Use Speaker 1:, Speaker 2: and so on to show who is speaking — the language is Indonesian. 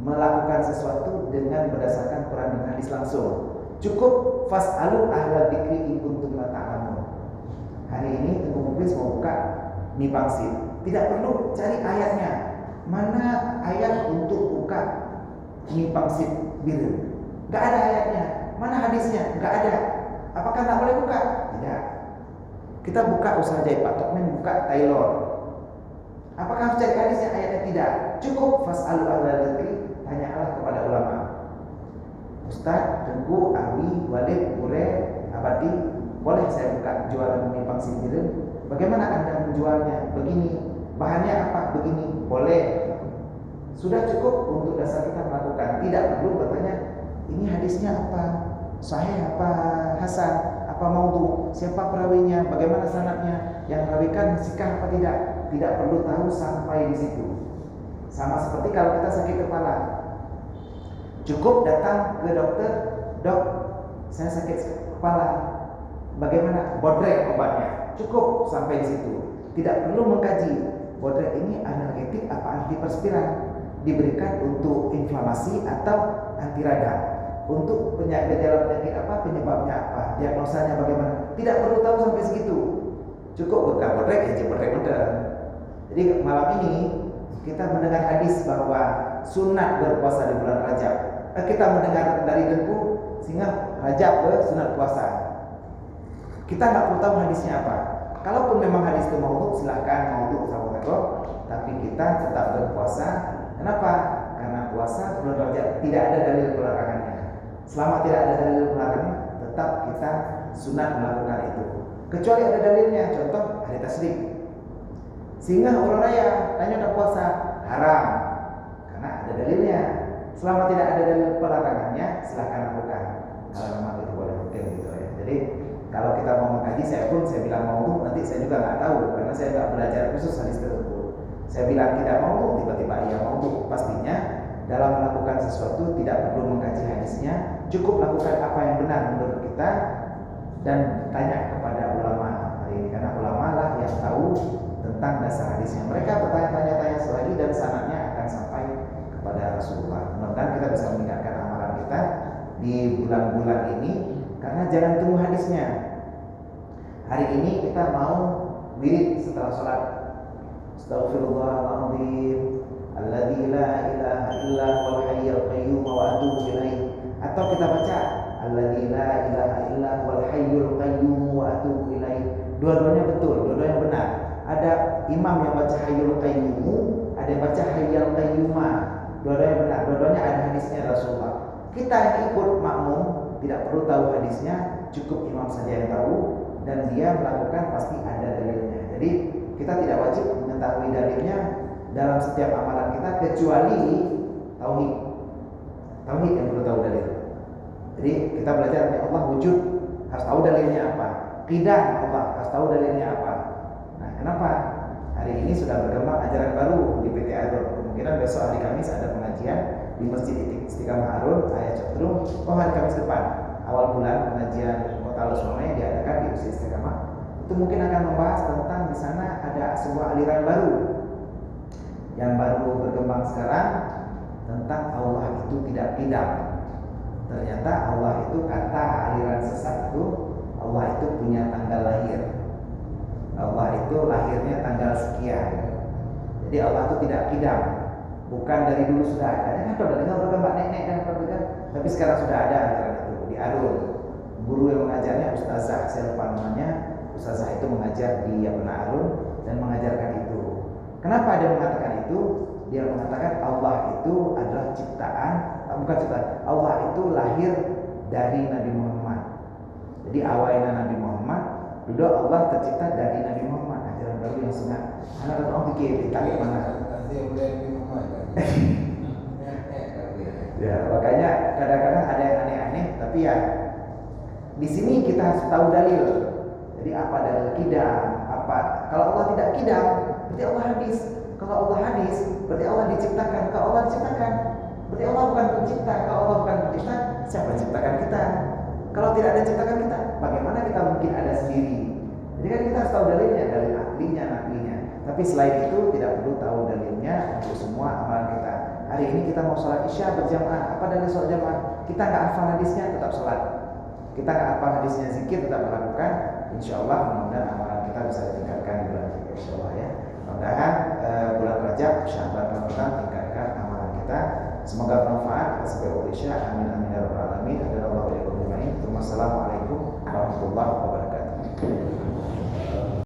Speaker 1: melakukan sesuatu dengan berdasarkan Quran dan hadis langsung. Cukup fas'alu ahlal dzikri in kuntum la ta'lamun. Hari ini Tengku Muklis mau buka Mipangsit. Tidak perlu cari ayatnya. Mana ayat untuk buka Mipangsit biru? Gak ada ayatnya. Mana hadisnya? Gak ada. Apakah gak boleh buka? Tidak. Kita buka usaha jahit Pak Tokmen, buka Taylor. Apakah harus cari hadisnya? Ayatnya tidak. Cukup fas'alu ahlal dzikri, tanyalah kepada ulama. Ustaz, Tengku, Abi, Walid, Bure, Abadi, boleh saya buka jualan Mipangsit biru? Bagaimana Anda menjualnya? Begini. Bahannya apa? Begini. Boleh. Sudah cukup untuk dasar kita melakukan. Tidak perlu bertanya, ini hadisnya apa? Sahih apa hasan? Apa maudhu? Siapa perawinya? Bagaimana sanadnya? Yang rawikan sikah apa tidak? Tidak perlu tahu sampai di situ. Sama seperti kalau kita sakit kepala. Cukup datang ke dokter, dok, saya sakit kepala. Bagaimana? Bodrek obatnya. Cukup sampai di situ. Tidak perlu mengkaji. Bodrek ini analgetik apa antiperspiran? Diberikan untuk inflamasi atau anti radang. Untuk penyakit apa? Penyebabnya apa? Diagnosanya bagaimana? Tidak perlu tahu sampai segitu. Cukup buka bodrek ya bodrek modern. Jadi malam ini kita mendengar hadis bahwa sunat berpuasa di bulan Rajab. Kita mendengar dari Tengku sehingga Rajab sunat puasa. Kita nggak perlu tahu hadisnya apa. Kalaupun memang hadis itu maudhu, silakan maudhu sahabat. Tapi kita tetap berpuasa. Kenapa? Karena puasa bulan Rajab tidak ada dalil pelarangannya. Selama tidak ada dalil pelarangannya, tetap kita sunat melakukan itu. Kecuali ada dalilnya, contoh hari tasyrik. Sehingga orang raya tanya ada puasa haram karena ada dalilnya. Selama tidak ada dalil pelarangannya, silakan lakukan. Kalau memang itu boleh gitu ya. Jadi kalau kita mau mengkaji, saya bilang mau, nanti saya juga nggak tahu karena saya nggak belajar khusus hadis tersebut. Saya bilang tidak mau, tiba-tiba iya mau. Pastinya dalam melakukan sesuatu tidak perlu mengkaji hadisnya, cukup lakukan apa yang benar menurut kita dan tanya kepada ulama hari ini karena ulama lah yang tahu tentang dasar hadisnya. Mereka bertanya-tanya selagi dan sanadnya akan sampai kepada Rasulullah. Mudah-mudahan kita bisa meningkatkan amalan kita di bulan-bulan ini karena jangan tunggu hadisnya. Hari ini kita mau wirid setelah sholat. Astaghfirullahaladzim alladzi la ilaha illa huwal hayyul qayyum wa atubu ilaih. Atau kita baca alladzi la ilaha illa huwal hayyul qayyum wa atubu ilaih. Dua-duanya betul, dua-duanya benar. Ada imam yang baca hayyul qayyum, ada yang baca hayyul qayyuma. Dua-duanya benar, dua-duanya ada hadisnya Rasulullah. Kita yang ikut makmum tidak perlu tahu hadisnya, cukup imam saja yang tahu dan dia melakukan pasti ada dalilnya. Jadi kita tidak wajib mengetahui dalilnya dalam setiap amalan kita kecuali tauhid. Tauhid yang perlu tahu dalil. Jadi kita belajar dari Allah wujud, harus tahu dalilnya apa. Qidah Allah, harus tahu dalilnya apa. Nah, kenapa? Hari ini sudah berkembang ajaran baru di PT Arun. Kemungkinan besok hari Kamis ada pengajian di Masjid Istiqamah Arun, Ayah Cotrum. Hari Kamis depan, awal bulan pengajian Kota Lusmana yang diadakan di Masjid Istiqamah. Itu mungkin akan membahas tentang di sana ada sebuah aliran baru yang baru berkembang sekarang tentang Allah itu tidak qidam. Ternyata Allah itu kata aliran sesat itu Allah itu punya tanggal lahir. Allah itu lahirnya tanggal sekian. Jadi Allah itu tidak qidam. Bukan dari dulu sudah ada. Kan sudah dengar berkembang nenek dan berkembang. Tapi sekarang sudah ada aliran itu di Arun. Guru yang mengajarnya Ustazah, saya lupa namanya. Ustazah itu mengajar di Arun dan mengajarkan itu. Kenapa dia mengatakan itu? Dia mengatakan Allah itu adalah ciptaan, bukan ciptaan. Allah itu lahir dari Nabi Muhammad. Jadi awalnya Nabi Muhammad, dulu Allah tercipta dari Nabi Muhammad. Ajaran baru yang sangat anak orang pikir ditarik mana? Ya, makanya kadang-kadang ada yang aneh-aneh, tapi ya di sini kita harus tahu dalil. Jadi apa dalil qidam? Apa? Kalau Allah tidak qidam, berarti Allah hadis. Kalau Allah hadis, berarti Allah diciptakan. Kalau Allah diciptakan, berarti Allah bukan pencipta. Kalau Allah bukan pencipta, siapa yang ciptakan kita? Kalau tidak ada ciptakan kita, bagaimana kita mungkin ada sendiri? Jadi kan kita harus tahu dalilnya, dalil aklinya, naklinya. Tapi selain itu tidak perlu tahu dalilnya untuk semua amalan kita. Hari ini kita mau sholat isya berjamaah. Apa dari sholat jamaah? Kita nggak hafal hadisnya, tetap sholat. Kita nggak hafal hadisnya, zikir tetap melakukan. Insya Allah mudah-mudahan amalan kita bisa ditingkatkan di bulan ini. Insya Allah ya. Mudah-mudahan bulan Rajab, Sya'ban, Ramadan tingkatkan amalan kita. Semoga bermanfaat. Kita sampai Isya. Amin.